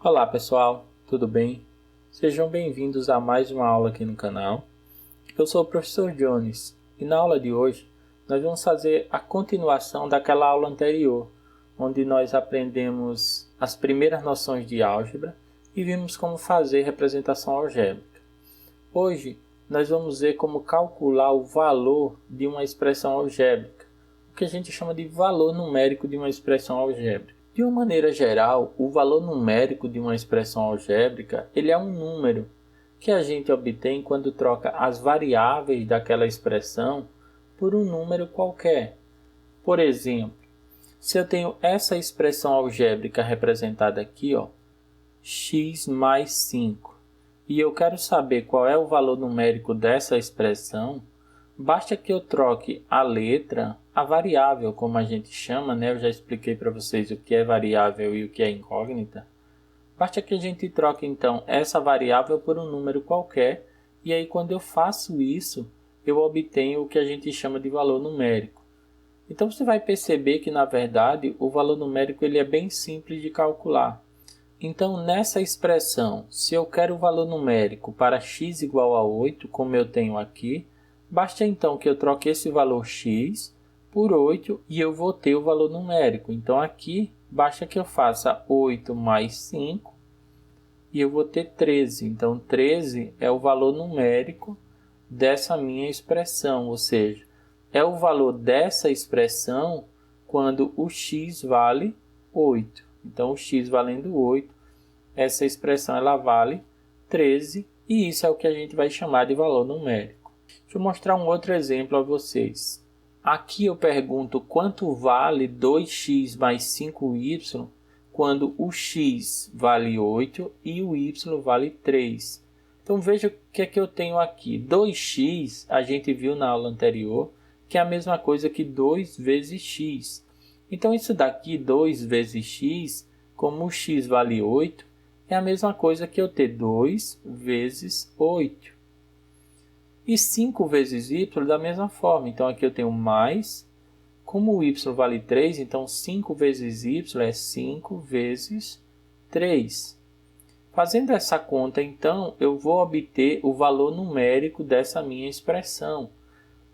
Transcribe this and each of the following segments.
Olá pessoal, tudo bem? Sejam bem-vindos a mais uma aula aqui no canal. Eu sou o professor Jones e na aula de hoje nós vamos fazer a continuação daquela aula anterior, onde nós aprendemos as primeiras noções de álgebra e vimos como fazer representação algébrica. Hoje nós vamos ver como calcular o valor de uma expressão algébrica, o que a gente chama de valor numérico de uma expressão algébrica. De uma maneira geral, o valor numérico de uma expressão algébrica ele é um número que a gente obtém quando troca as variáveis daquela expressão por um número qualquer. Por exemplo, se eu tenho essa expressão algébrica representada aqui, x mais 5, e eu quero saber qual é o valor numérico dessa expressão, basta que eu troque a letra, a variável, como a gente chama, né? Eu já expliquei para vocês o que é variável e o que é incógnita. Basta que a gente troque, então, essa variável por um número qualquer, e aí quando eu faço isso, eu obtenho o que a gente chama de valor numérico. Então, você vai perceber que, na verdade, o valor numérico ele é bem simples de calcular. Então, nessa expressão, se eu quero o valor numérico para x igual a 8, como eu tenho aqui, basta então que eu troque esse valor x por 8 e eu vou ter o valor numérico. Então, aqui, basta que eu faça 8 mais 5 e eu vou ter 13. Então, 13 é o valor numérico dessa minha expressão, ou seja, é o valor dessa expressão quando o x vale 8. Então, o x valendo 8, essa expressão ela vale 13 e isso é o que a gente vai chamar de valor numérico. Deixa eu mostrar um outro exemplo a vocês. Aqui eu pergunto quanto vale 2x mais 5y quando o x vale 8 e o y vale 3. Então veja o que é que eu tenho aqui. 2x a gente viu na aula anterior que é a mesma coisa que 2 vezes x. Então isso daqui, 2 vezes x, como o x vale 8, é a mesma coisa que eu ter 2 vezes 8. E 5 vezes y da mesma forma. Então, aqui eu tenho mais. Como o y vale 3, então 5 vezes y é 5 vezes 3. Fazendo essa conta, então, eu vou obter o valor numérico dessa minha expressão.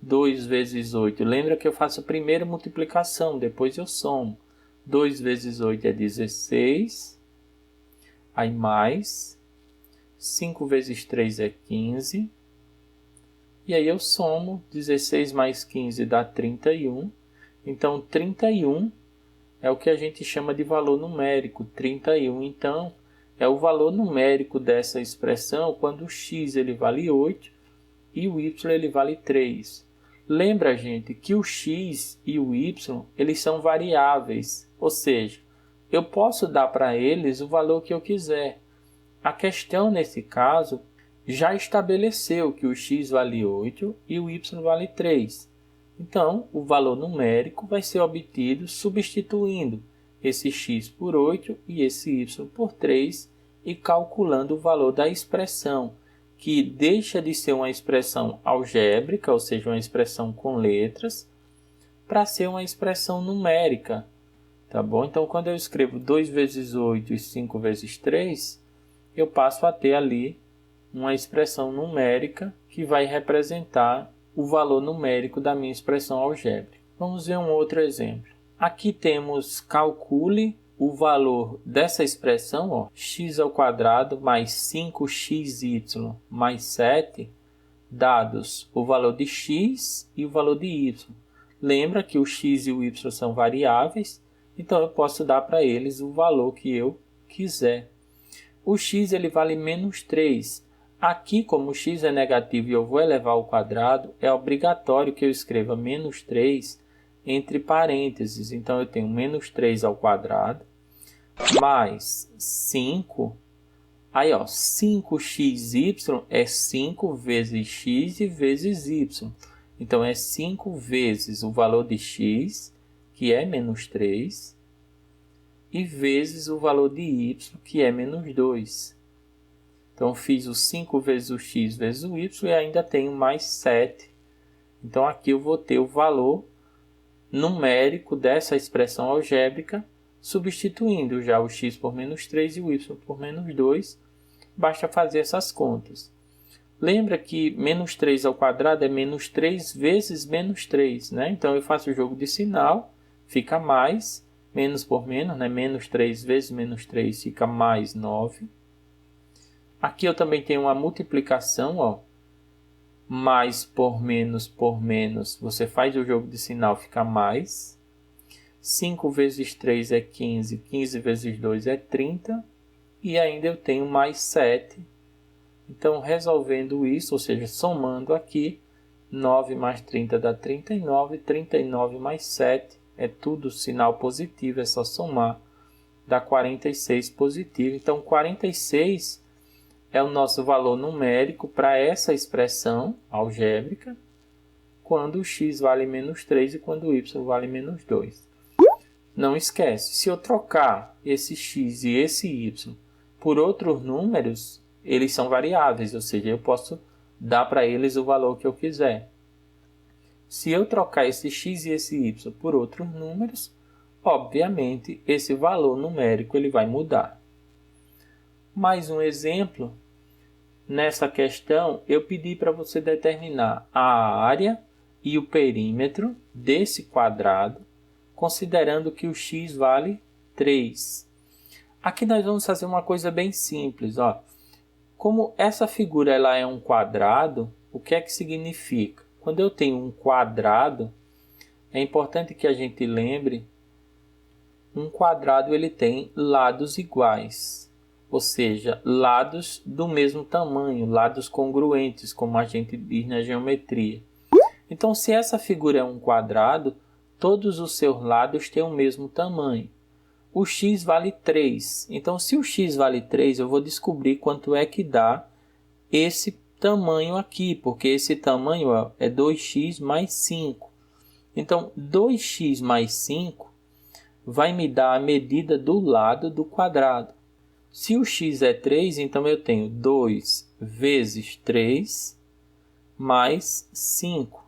2 vezes 8. Lembra que eu faço primeiro multiplicação, depois eu somo. 2 vezes 8 é 16. Aí mais 5 vezes 3 é 15. E aí eu somo 16 mais 15 dá 31. Então, 31 é o que a gente chama de valor numérico. 31, então, é o valor numérico dessa expressão quando o x ele vale 8 e o y ele vale 3. Lembra, gente, que o x e o y eles são variáveis, ou seja, eu posso dar para eles o valor que eu quiser. A questão, nesse caso, já estabeleceu que o x vale 8 e o y vale 3. Então, o valor numérico vai ser obtido substituindo esse x por 8 e esse y por 3 e calculando o valor da expressão, que deixa de ser uma expressão algébrica, ou seja, uma expressão com letras, para ser uma expressão numérica. Tá bom? Então, quando eu escrevo 2 vezes 8 e 5 vezes 3, eu passo a ter ali uma expressão numérica que vai representar o valor numérico da minha expressão algébrica. Vamos ver um outro exemplo. Aqui temos calcule o valor dessa expressão, x ao quadrado mais 5xy mais 7, dados o valor de x e o valor de y. Lembra que o x e o y são variáveis, então eu posso dar para eles o valor que eu quiser. O x ele vale menos 3. Aqui, como o x é negativo e eu vou elevar ao quadrado, é obrigatório que eu escreva menos 3 entre parênteses. Então, eu tenho menos 3 ao quadrado, mais 5. Aí, 5xy é 5 vezes x e vezes y. Então, é 5 vezes o valor de x, que é menos 3, e vezes o valor de y, que é menos 2. Então, fiz o 5 vezes o x vezes o y e ainda tenho mais 7. Então, aqui eu vou ter o valor numérico dessa expressão algébrica substituindo já o x por menos 3 e o y por menos 2. Basta fazer essas contas. Lembra que menos 3 ao quadrado é menos 3 vezes menos 3, né? Então, eu faço o jogo de sinal, fica mais, menos por menos, né? Menos 3 vezes menos 3 fica mais 9. Aqui eu também tenho uma multiplicação, ó. Mais por menos, você faz o jogo de sinal, fica mais. 5 vezes 3 é 15, 15 vezes 2 é 30. E ainda eu tenho mais 7. Então, resolvendo isso, ou seja, somando aqui, 9 mais 30 dá 39, 39 mais 7 é tudo sinal positivo, é só somar, dá 46 positivo. Então, 46 é o nosso valor numérico para essa expressão algébrica, quando o x vale menos 3 e quando o y vale menos 2. Não esquece, se eu trocar esse x e esse y por outros números, eles são variáveis, ou seja, eu posso dar para eles o valor que eu quiser. Se eu trocar esse x e esse y por outros números, obviamente, esse valor numérico ele vai mudar. Mais um exemplo. Nessa questão, eu pedi para você determinar a área e o perímetro desse quadrado, considerando que o x vale 3. Aqui nós vamos fazer uma coisa bem simples, ó. Como essa figura ela é um quadrado, o que é que significa? Quando eu tenho um quadrado, é importante que a gente lembre, um quadrado ele tem lados iguais, ou seja, lados do mesmo tamanho, lados congruentes, como a gente diz na geometria. Então, se essa figura é um quadrado, todos os seus lados têm o mesmo tamanho. O x vale 3. Então, se o x vale 3, eu vou descobrir quanto é que dá esse tamanho aqui, porque esse tamanho é 2x mais 5. Então, 2x mais 5 vai me dar a medida do lado do quadrado. Se o x é 3, então eu tenho 2 vezes 3 mais 5.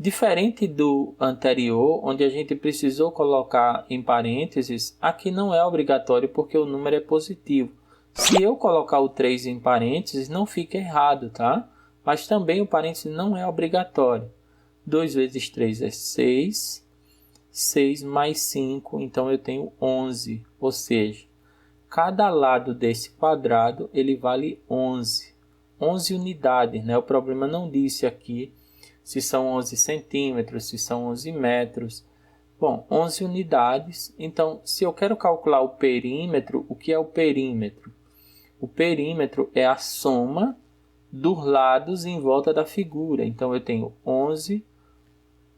Diferente do anterior, onde a gente precisou colocar em parênteses, aqui não é obrigatório porque o número é positivo. Se eu colocar o 3 em parênteses, não fica errado, tá? Mas também o parênteses não é obrigatório. 2 vezes 3 é 6. 6 mais 5, então eu tenho 11. Ou seja, cada lado desse quadrado ele vale 11. 11 unidades, né? O problema não disse aqui se são 11 centímetros, se são 11 metros. Bom, 11 unidades. Então, se eu quero calcular o perímetro, o que é o perímetro? O perímetro é a soma dos lados em volta da figura. Então, eu tenho 11,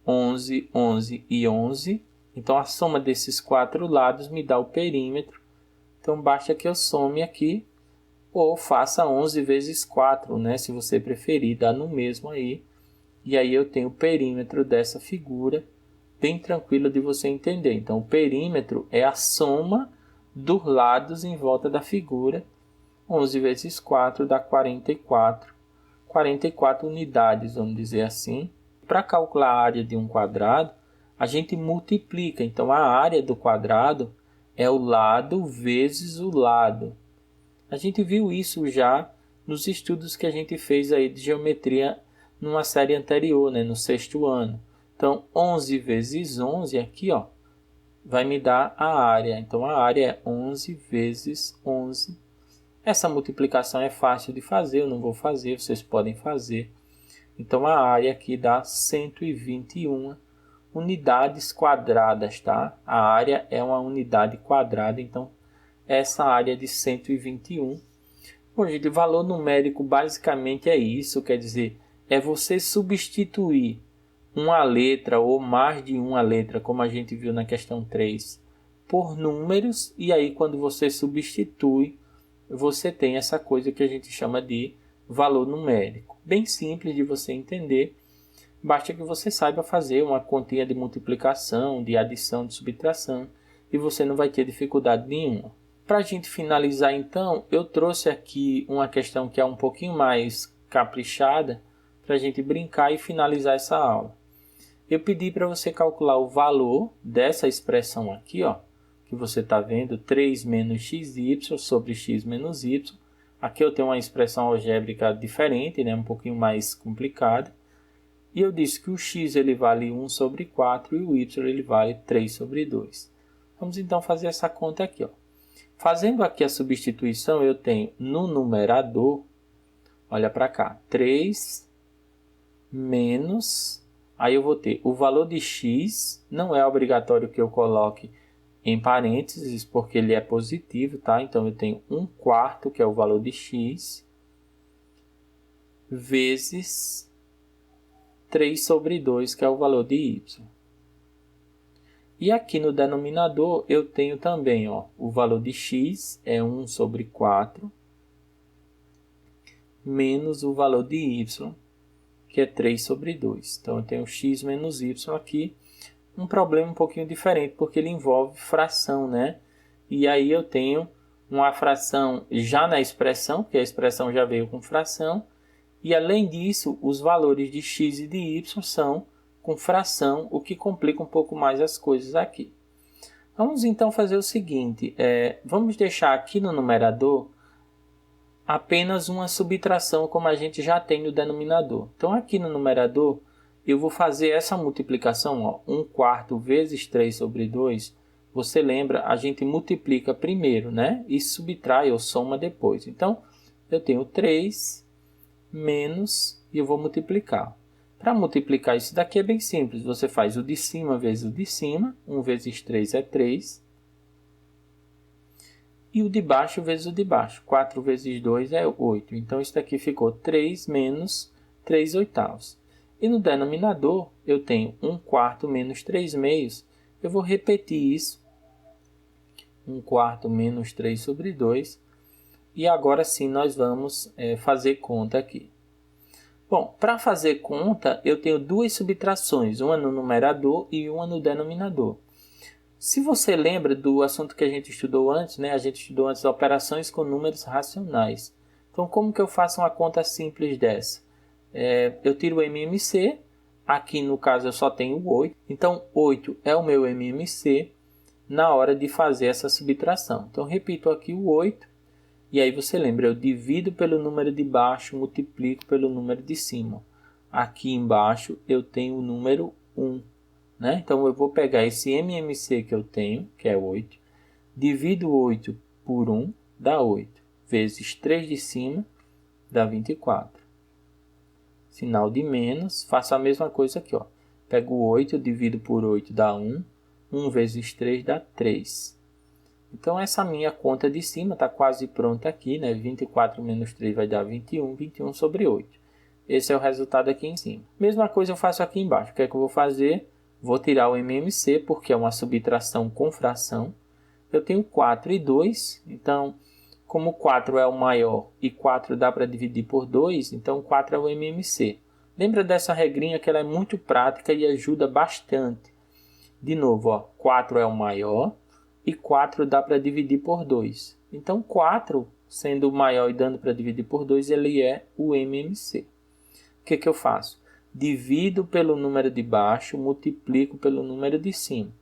11, 11 e 11. Então, a soma desses 4 lados me dá o perímetro. Então, basta que eu some aqui, ou faça 11 vezes 4, né? Se você preferir, dá no mesmo aí. E aí eu tenho o perímetro dessa figura, bem tranquilo de você entender. Então, o perímetro é a soma dos lados em volta da figura. 11 vezes 4 dá 44. 44 unidades, vamos dizer assim. Para calcular a área de um quadrado, a gente multiplica. Então, a área do quadrado é o lado vezes o lado. A gente viu isso já nos estudos que a gente fez aí de geometria numa série anterior, né, no 6º ano. Então, 11 vezes 11 aqui, ó, vai me dar a área. Então, a área é 11 vezes 11. Essa multiplicação é fácil de fazer, eu não vou fazer, vocês podem fazer. Então, a área aqui dá 121 unidades quadradas, tá? A área é uma unidade quadrada, então, essa área de 121. Bom, gente, o valor numérico basicamente é isso, quer dizer, é você substituir uma letra ou mais de uma letra, como a gente viu na questão 3, por números, e aí quando você substitui, você tem essa coisa que a gente chama de valor numérico. Bem simples de você entender, basta que você saiba fazer uma continha de multiplicação, de adição, de subtração, e você não vai ter dificuldade nenhuma. Para a gente finalizar então, eu trouxe aqui uma questão que é um pouquinho mais caprichada, para a gente brincar e finalizar essa aula. Eu pedi para você calcular o valor dessa expressão aqui, ó, que você está vendo, 3 menos xy sobre x menos y. Aqui eu tenho uma expressão algébrica diferente, né? Um pouquinho mais complicada. E eu disse que o x ele vale 1 sobre 4 e o y ele vale 3 sobre 2. Vamos então fazer essa conta aqui. Ó. Fazendo aqui a substituição, eu tenho no numerador, olha para cá, 3 menos, aí eu vou ter o valor de x, não é obrigatório que eu coloque em parênteses, porque ele é positivo, tá? Então, eu tenho 1/4, que é o valor de x, vezes 3 sobre 2, que é o valor de y. E aqui no denominador, eu tenho também, ó, o valor de x é 1 sobre 4, menos o valor de y, que é 3 sobre 2. Então, eu tenho x menos y aqui. Um problema um pouquinho diferente, porque ele envolve fração, né? E aí eu tenho uma fração já na expressão, porque a expressão já veio com fração. E além disso, os valores de x e de y são com fração, o que complica um pouco mais as coisas aqui. Vamos então fazer o seguinte, vamos deixar aqui no numerador apenas uma subtração, como a gente já tem no denominador. Então, aqui no numerador, eu vou fazer essa multiplicação, ó, 1/4 vezes 3 sobre 2. Você lembra, a gente multiplica primeiro, né? E subtrai ou soma depois. Então, eu tenho 3 menos, e eu vou multiplicar. Para multiplicar isso daqui é bem simples. Você faz o de cima vezes o de cima. 1 vezes 3 é 3. E o de baixo vezes o de baixo. 4 vezes 2 é 8. Então, isso daqui ficou 3 menos 3/8. E no denominador, eu tenho 1/4 menos 3/2. Eu vou repetir isso. 1/4 menos 3 sobre 2. E agora sim, nós vamos fazer conta aqui. Bom, para fazer conta, eu tenho duas subtrações. Uma no numerador e uma no denominador. Se você lembra do assunto que a gente estudou antes, né? A gente estudou antes operações com números racionais. Então, como que eu faço uma conta simples dessa? Eu tiro o MMC, aqui no caso eu só tenho 8, então 8 é o meu MMC na hora de fazer essa subtração. Então repito aqui o 8, e aí você lembra, eu divido pelo número de baixo, multiplico pelo número de cima. Aqui embaixo eu tenho o número 1, né? Então eu vou pegar esse MMC que eu tenho, que é 8, divido 8 por 1, dá 8, vezes 3 de cima, dá 24. Sinal de menos, faço a mesma coisa aqui, ó. Pego 8, divido por 8, dá 1. 1 vezes 3 dá 3. Então, essa minha conta de cima está quase pronta aqui, né? 24 menos 3 vai dar 21, 21 sobre 8. Esse é o resultado aqui em cima. Mesma coisa eu faço aqui embaixo. O que é que eu vou fazer? Vou tirar o MMC, porque é uma subtração com fração. Eu tenho 4 e 2, então... Como 4 é o maior e 4 dá para dividir por 2, então 4 é o MMC. Lembra dessa regrinha que ela é muito prática e ajuda bastante. De novo, ó, 4 é o maior e 4 dá para dividir por 2. Então 4, sendo o maior e dando para dividir por 2, ele é o MMC. O que eu faço? Divido pelo número de baixo, multiplico pelo número de cima.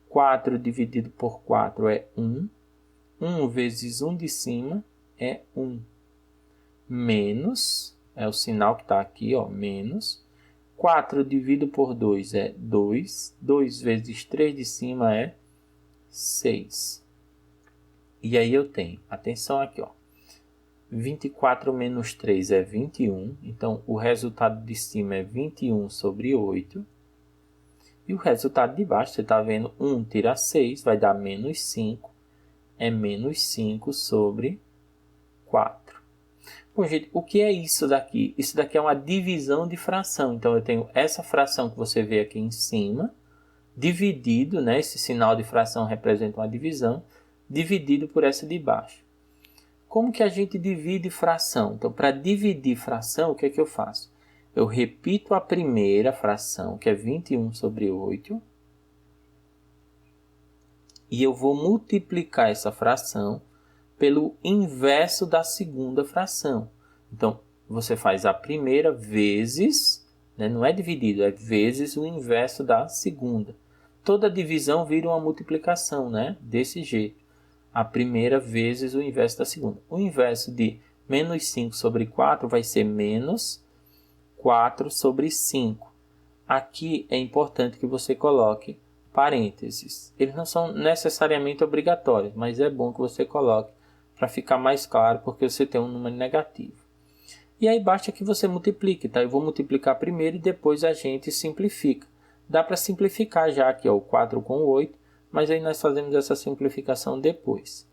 4 dividido por 4 é 1. 1 vezes 1 de cima é 1. Menos, é o sinal que está aqui, ó, menos. 4 dividido por 2 é 2. 2 vezes 3 de cima é 6. E aí eu tenho, atenção aqui, ó, 24 menos 3 é 21. Então, o resultado de cima é 21 sobre 8. E o resultado de baixo, você está vendo, 1 tira 6, vai dar menos 5. É menos 5 sobre 4. Bom, gente, o que é isso daqui? Isso daqui é uma divisão de fração. Então, eu tenho essa fração que você vê aqui em cima, dividido, né? Esse sinal de fração representa uma divisão, dividido por essa de baixo. Como que a gente divide fração? Então, para dividir fração, o que é que eu faço? Eu repito a primeira fração, que é 21 sobre 8, e eu vou multiplicar essa fração pelo inverso da segunda fração. Então, você faz a primeira vezes, né, não é dividido, é vezes o inverso da segunda. toda divisão vira uma multiplicação, né? Desse jeito. A primeira vezes o inverso da segunda. O inverso de menos 5 sobre 4 vai ser menos 4 sobre 5. Aqui é importante que você coloque parênteses. Eles não são necessariamente obrigatórios, mas é bom que você coloque para ficar mais claro, porque você tem um número negativo. E aí basta que você multiplique, tá? Eu vou multiplicar primeiro e depois a gente simplifica. Dá para simplificar já aqui, ó, o 4 com o 8, mas aí nós fazemos essa simplificação depois.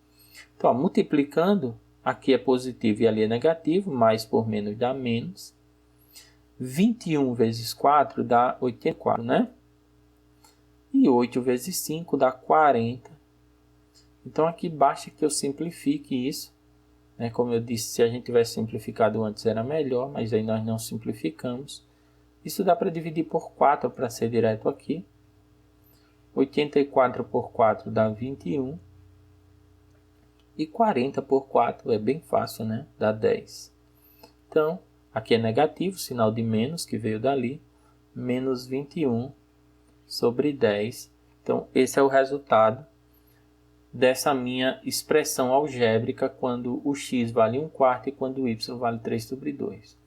Então, ó, multiplicando, aqui é positivo e ali é negativo, mais por menos dá menos. 21 vezes 4 dá 84, né? E 8 vezes 5 dá 40. Então aqui basta que eu simplifique isso. Né? Como eu disse, se a gente tivesse simplificado antes era melhor, mas aí nós não simplificamos. Isso dá para dividir por 4 para ser direto aqui. 84 por 4 dá 21. E 40 por 4 é bem fácil, né? Dá 10. Então, aqui é negativo, sinal de menos que veio dali. Menos 21 sobre 10. Então, esse é o resultado dessa minha expressão algébrica quando o x vale 1/4 e quando o y vale 3 sobre 2.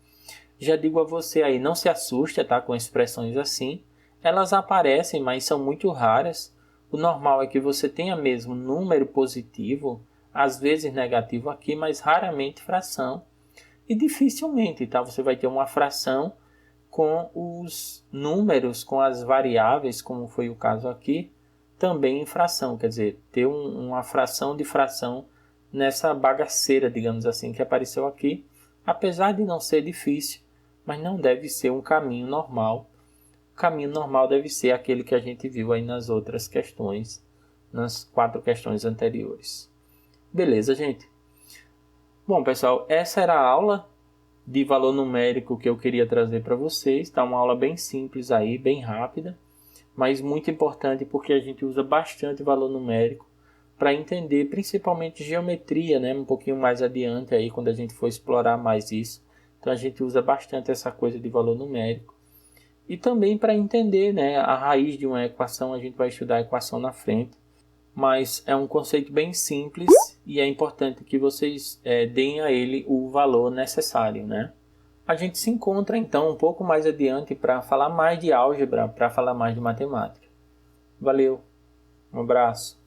Já digo a você aí, não se assuste, tá, com expressões assim. Elas aparecem, mas são muito raras. O normal é que você tenha mesmo número positivo, às vezes negativo aqui, mas raramente fração. E dificilmente, tá, você vai ter uma fração com os números, com as variáveis, como foi o caso aqui, também em fração. Quer dizer, ter uma fração de fração nessa bagaceira, digamos assim, que apareceu aqui. Apesar de não ser difícil, mas não deve ser um caminho normal. O caminho normal deve ser aquele que a gente viu aí nas outras questões, nas 4 questões anteriores. Beleza, gente? Bom, pessoal, essa era a aula de valor numérico que eu queria trazer para vocês. Tá uma aula bem simples aí, bem rápida, mas muito importante porque a gente usa bastante valor numérico para entender principalmente geometria, né? Um pouquinho mais adiante aí, quando a gente for explorar mais isso. Então a gente usa bastante essa coisa de valor numérico. E também para entender, né, a raiz de uma equação, a gente vai estudar a equação na frente. Mas é um conceito bem simples e é importante que vocês deem a ele o valor necessário, né? A gente se encontra então um pouco mais adiante para falar mais de álgebra, para falar mais de matemática. Valeu, um abraço.